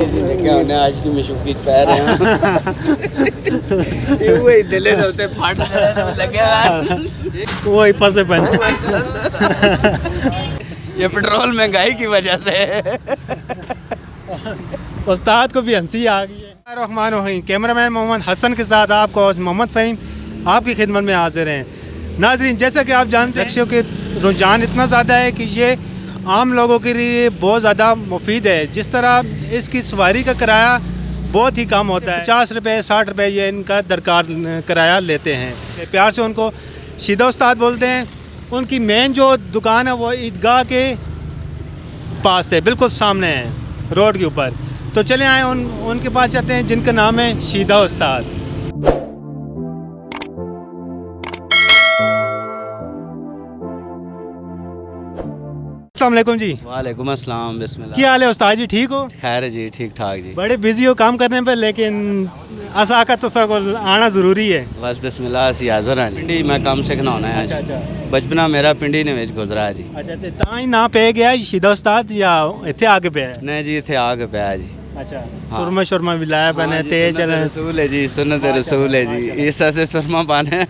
क्या होने आज की मशूकी पै रहे हैं वही दिले होते फट लगे वही फंसे पहने ये पेट्रोल महंगाई की वजह से उस्ताद को भी हंसी आ गई है। रहमान रहीम, कैमरामैन मोहम्मद हसन के साथ आपको मोहम्मद फ़हीम आपकी खिदमत में हाजिर हैं। नाजरीन, जैसा कि आप जानते हैं रिक्शों के रुझान इतना ज़्यादा है कि ये आम लोगों के लिए बहुत ज़्यादा मुफीद है। जिस तरह इसकी सवारी का किराया बहुत ही कम होता है, 50 रुपये 60 रुपये ये इनका दरकार किराया लेते हैं। प्यार से उनको शीदा उस्ताद बोलते हैं। उनकी मेन जो दुकान है वो ईदगाह के पास है, बिल्कुल सामने है रोड के ऊपर। तो चले आए उनके पास जाते हैं जिनका नाम है शीदा उस्ताद। अस्सलाम वालेकुम जी। वालेकुम अस्सलाम, बिस्मिल्लाह। क्या हाल है उस्ताद जी, ठीक हो? खैर जी, ठीक ठाक जी। बड़े बिजी हो काम करने पे, लेकिन असाका तो सब आना ज़रूरी है। बस बिस्मिल्लाह असी हाज़र हैं। पिंडी मैं काम सिखना होना है। अच्छा। बचपना मेरा पिंडी ने विच गुजरा है जी। अच्छा, तो तां ही ना पे गया शीदा उस्ताद या इत्थे आके पे है? नहीं जी, इतने आगे पे है जी। अच्छा, सुरमा शुरमा भी लाया बने तेज चले रसूल है जी, सुन्नत रसूल है जी। इस से सुरमा पाने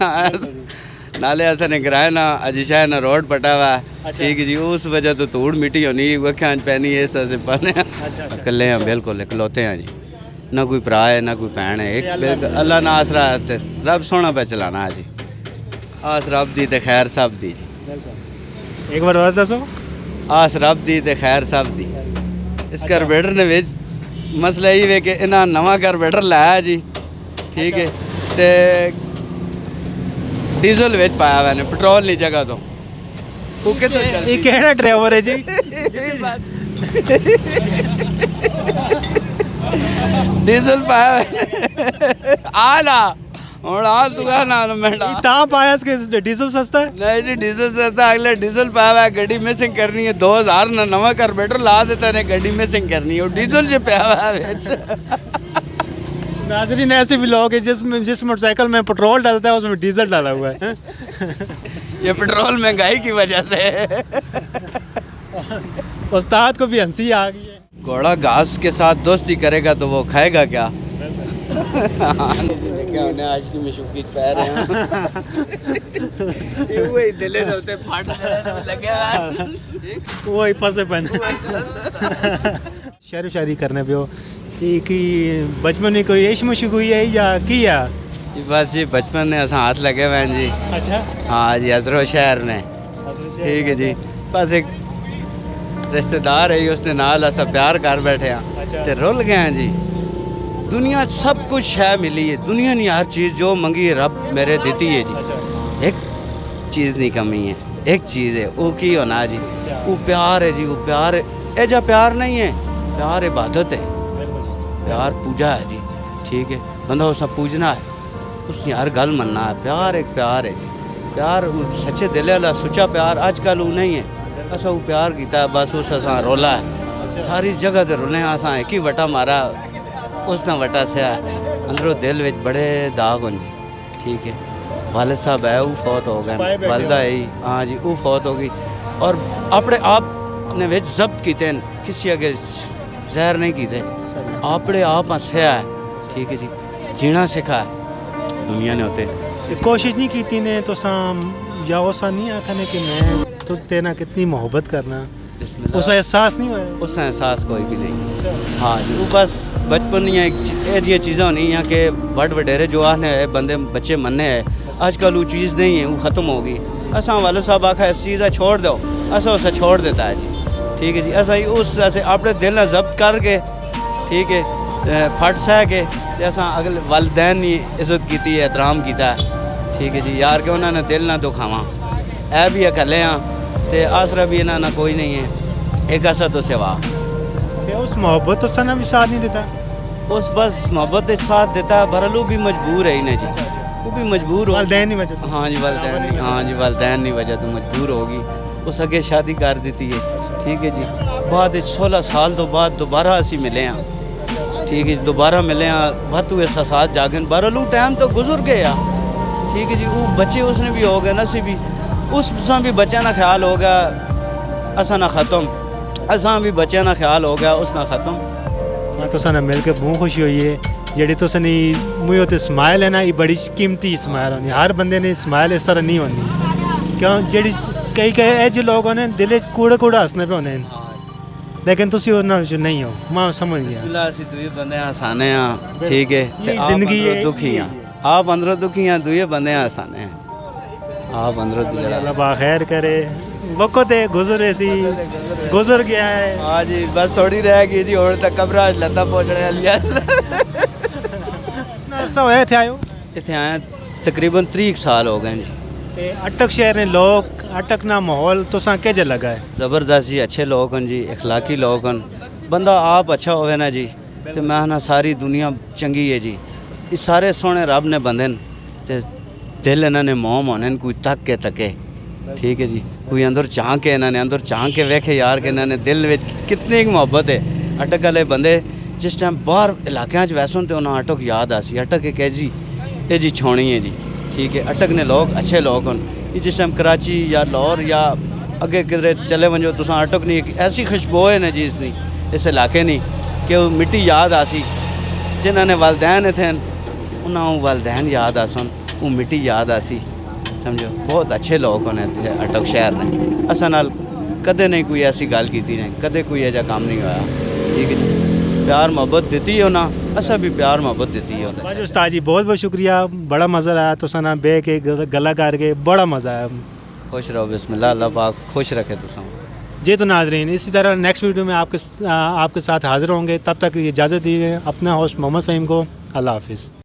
नाले ऐसा ने कराया ना अजिशा ना रोड पटा हुआ है। ठीक है जी, उस वजह तो धूड़ मिट्टी होनी वख्या पहनी है ऐसा से पाने। अकेले हैं, बिल्कुल इकलौते हैं जी। ना कोई भरा है ना कोई भैन है, एक अल्लाह ना आसरा है, रब सोना पे चलाना है जी। आस रब दी ते खैर सब दी जी। एक बार और दसो। आस रब दी ते खैर सब दी। इस कार्बेटर ने विच मसला ये है कि इन्हें नवा कार्बेटर लाया जी। ठीक है, ते डीजल विच पाया हुआ ने, पेट्रोल नहीं जगह तो ये केड़ा ड्राइवर है जी? डीजल पाया आला और आज दुकान ना मेरा ता पाया इसके डीजल सस्ता है? नहीं जी, डीजल सस्ता। अगले डीजल पाया हुआ है, गाड़ी मिसिंग करनी है 2000 ना नवा कार्बेटर ला देता ने, गाड़ी मिसिंग करनी है और डीजल जो पाया हुआ है। नाज़रीन, ऐसे भी लोग हैं जिस मोटरसाइकिल में पेट्रोल डालता है उसमें डीजल डाला हुआ है। ये पेट्रोल महंगाई की वजह से उस्ताद को भी हंसी आ गई है। घोड़ा घास के साथ दोस्ती करेगा तो वो खाएगा क्या? क्या होने आज की मशूकी पै रहे हैं वही दिले होते फट लगे वही फंसे पहने शायरी करने पे हो कि बचपन में कोई इश्क मुश्क हुई है या किया? बस जी बचपन में असा हाथ लगे हुए हैं जी। अच्छा। हाँ जी, हजरो शहर में। ठीक है जी, बस एक रिश्तेदार है उसने नाल असा प्यार कर बैठे हैं ते रुल गए हैं जी। दुनिया सब कुछ है मिली है, दुनिया नहीं हर चीज़ जो मंगी है रब मेरे देती है जी। एक चीज़ नहीं कमी है, एक चीज़ है वो की होना जी, वो प्यार है जी। वो प्यार ऐजा प्यार नहीं है, प्यार इबादत है, प्यार पूजा है जी। ठीक है, बंदा उसे पूजना है, उसने हर गल मनना है। प्यार एक प्यार है जी, प्यार सच्चे दिल वाला सुचा प्यार आजकल वो नहीं है। असा वो प्यार किया बस उस असा रोला है, सारी जगह से रोले असा एक ही वटा मारा उसने वटा से अंदरों दिल में बड़े दाग हों जी। ठीक है, वालिद साहब है वो फौत हो गए, वालदा है हाँ जी वो फौत हो गई और अपने आप ने विच जब्त किते, किसी अगे जहर नहीं किते, अपने आप हंसया है। ठीक है जी, जीना सिखा है दुनिया ने होते। कोशिश नहीं की ने तो साम या वसा नहीं आखने कि मैं तो तेना कितनी मोहब्बत करना, उसे एहसास नहीं हुआ? उसका एहसास कोई भी नहीं। हाँ जी, वो बस बचपन ये चीज़ें होनी हैं कि बड़ वडेरे जो आने है बंदे बच्चे मनने है, आजकल वो चीज़ नहीं है, वो ख़त्म होगी। असा वाले साहब आखा इस चीज़ छोड़ दो, असा उसे छोड़ देता है जी। ठीक है जी, असा ही उस ऐसे अपने दिल में जब्त करके ठीक है फट सह के असा अगले वालदैन ने इज्जत की है, एहतराम किया। ठीक है जी, यार के उन्होंने दिल ना दुखावा, ऐ भी अकेले हाँ ते आसरा भी इन्होंने ना कोई नहीं है, एक ऐसा तो सिवा उस मोहब्बत तो सना भी साथ नहीं देता, उस बस मोहब्बत साथ देता है। बरलू भी मजबूर है इन्हें जी, वो भी मजबूर हो। वालदैन नहीं वजह? हाँ जी वालदैन, हाँ जी वालदैन नहीं वजह तो मजबूर होगी, उस अगे शादी कर देती है। ठीक है जी, बाद 16 साल तो बाद दोबारा असी मिले हैं। ठीक है, दोबारा मिले हैं बहुत ऐसा साथ जागन बरलू टाइम तो गुजर गया। ठीक है जी, वो बच्चे उसने भी हो गए नसी भी उस भी बच्चा ना ख्याल हो गया, असा ना ख़त्म, असा भी बच्चा ना ख्याल हो गया उस ना ख़त्म। मैं तुसा ना मिल के बहुत खुशी हुई है ਜਿਹੜੀ ਤੁਸੀਂ ਮੂੰਹੋਂ ਤੇ ਸਮਾਈਲ ਹੈ ਨਾ ਇਹ ਬੜੀ ਕੀਮਤੀ ਸਮਾਈਲ ਹੁੰਦੀ ਹਰ ਬੰਦੇ ਨੇ ਸਮਾਈਲ ਇਸ ਤਰ੍ਹਾਂ ਨਹੀਂ ਹੁੰਦੀ ਕਿਉਂ ਜਿਹੜੀ ਕਈ ਇਹ ਜਿਹੇ ਲੋਕ ਨੇ ਦਿਲ ਵਿੱਚ ਕੂੜਾ ਕੂੜਾ ਹੱਸਣੇ ਪਏ ਹੁੰਦੇ ਨੇ ਲੇਕਿਨ ਤੁਸੀਂ ਉਹਨਾਂ ਵਿੱਚ ਨਹੀਂ ਹੋ ਮੈਂ ਸਮਝ ਗਿਆ बिस्मिल्लाह ਅਸੀਂ ਦੁਏ ਬੰਦੇ ਹਸਾਨੇ ਆ ਠੀਕ ਹੈ ਇਹ ਜ਼ਿੰਦਗੀ ਹੈ ਦੁਖੀ ਆ ਆਪ ਅੰਦਰੋਂ ਦੁਖੀ ਆ ਦੁਏ ਬੰਦੇ ਹਸਾਨੇ ਆ ਆਪ ਅੰਦਰੋਂ ਜਿਹੜਾ ਅੱਲਾਹ ਬਾ ਖੈਰ ਕਰੇ ਵਕਤ ਹੈ ਗੁਜ਼ਰੇ ਸੀ ਗੁਜ਼ਰ ਗਿਆ ਹੈ ਹਾਂ ਜੀ ਬਸ ਥੋੜੀ ਰਹਿ ਗਈ ਜੀ ਹੁਣ ਤੱਕ ਕਬਰਾਂ 'ਚ ਲੱਤਾਂ ਪਹੁੰਚਣੇ ਵਾਲੀਆਂ ਸੋ ਇੱਥੇ ਆਇਓ ਇੱਥੇ ਆਇਆ ਤਕਰੀਬਨ 30 ਸਾਲ ਹੋ ਗਏ ਜੀ ਤੇ ਅਟਕ ਸ਼ਹਿਰ ਨੇ ਲੋਕ ਅਟਕ ਨਾ ਮਾਹੌਲ ਤੁਸਾਂ ਕਿਹੋ ਲੱਗਾ ਹੈ ਜ਼ਬਰਦਸਤ ਜੀ ਅੱਛੇ ਲੋਕ ਹਨ ਜੀ اخلاقی ਲੋਕ ਹਨ ਬੰਦਾ ਆਪ ਅੱਛਾ ਹੋਵੇ ਨਾ ਜੀ ਤੇ ਮੈਂ ਨਾ ਸਾਰੀ ਦੁਨੀਆ ਚੰਗੀ ਹੈ ਜੀ ਇਹ ਸਾਰੇ ਸੋਹਣੇ ਰੱਬ ਨੇ ਬੰਦੇ ਨੇ ਤੇ ਦਿਲ ਇਹਨਾਂ ਨੇ ਮੋਹ ਹੋਣੇ ਕੋਈ ਤੱਕ ਕੇ ਤੱਕੇ ਠੀਕ ਹੈ ਜੀ ਕੋਈ ਅੰਦਰ ਚਾਹ ਕੇ ਇਹਨਾਂ ਨੇ ਅੰਦਰ ਚਾਹ ਕੇ ਵੇਖੇ ਯਾਰ ਕਿ ਇਹਨਾਂ ਨੇ ਦਿਲ ਵਿੱਚ ਕਿੰਨੀ ਮੁਹੱਬਤ ਹੈ ਅਟਕ ਵਾਲੇ ਬੰਦੇ ਜਿਸ ਟਾਈਮ ਬਾਹਰ ਇਲਾਕਿਆਂ 'ਚ ਵੈਸੋਂ ਤੇ ਉਹਨਾਂ ਅਟਕ ਯਾਦ ਆ ਸੀ ਅਟਕ ਇੱਕ ਇਹ ਜੀ ਛੋਣੀ ਹੈ ਜੀ ਠੀਕ है अटक ने लोग अच्छे लोग हैं ये जिस टाइम कराची या लाहौर या अगे किधरे चले वजो तो अटक नहीं एक ऐसी खुशबू है ना जी इस इलाके नहीं कि वो मिट्टी याद आसी जिन्होंने वालदैन थे उन्होंने वालदैन याद आसन वो मिट्टी याद आसी समझो बहुत अच्छे लोग होने थे अटक शहर ने असा नाल कदे नहीं कोई ऐसी गल की नहीं कदे कोई ऐसा काम नहीं होया ठीक है जी प्यार मोहब्बत देती है ना असा भी प्यार मोहब्बत देती है भाई उस्ताद जी बहुत बहुत शुक्रिया बड़ा मज़ा आया तुसां नाल बह के गल्लां करके बड़ा मज़ा आया खुश रहो बिस्मिल्लाह अल्लाह पाक खुश रखे तुसां जी तो नाजरीन इसी तरह नेक्स्ट वीडियो में आपके साथ हाज़िर होंगे तब तक इजाज़त दीजिए अपना होस्ट मोहम्मद फ़हीम को अल्लाह हाफिज़।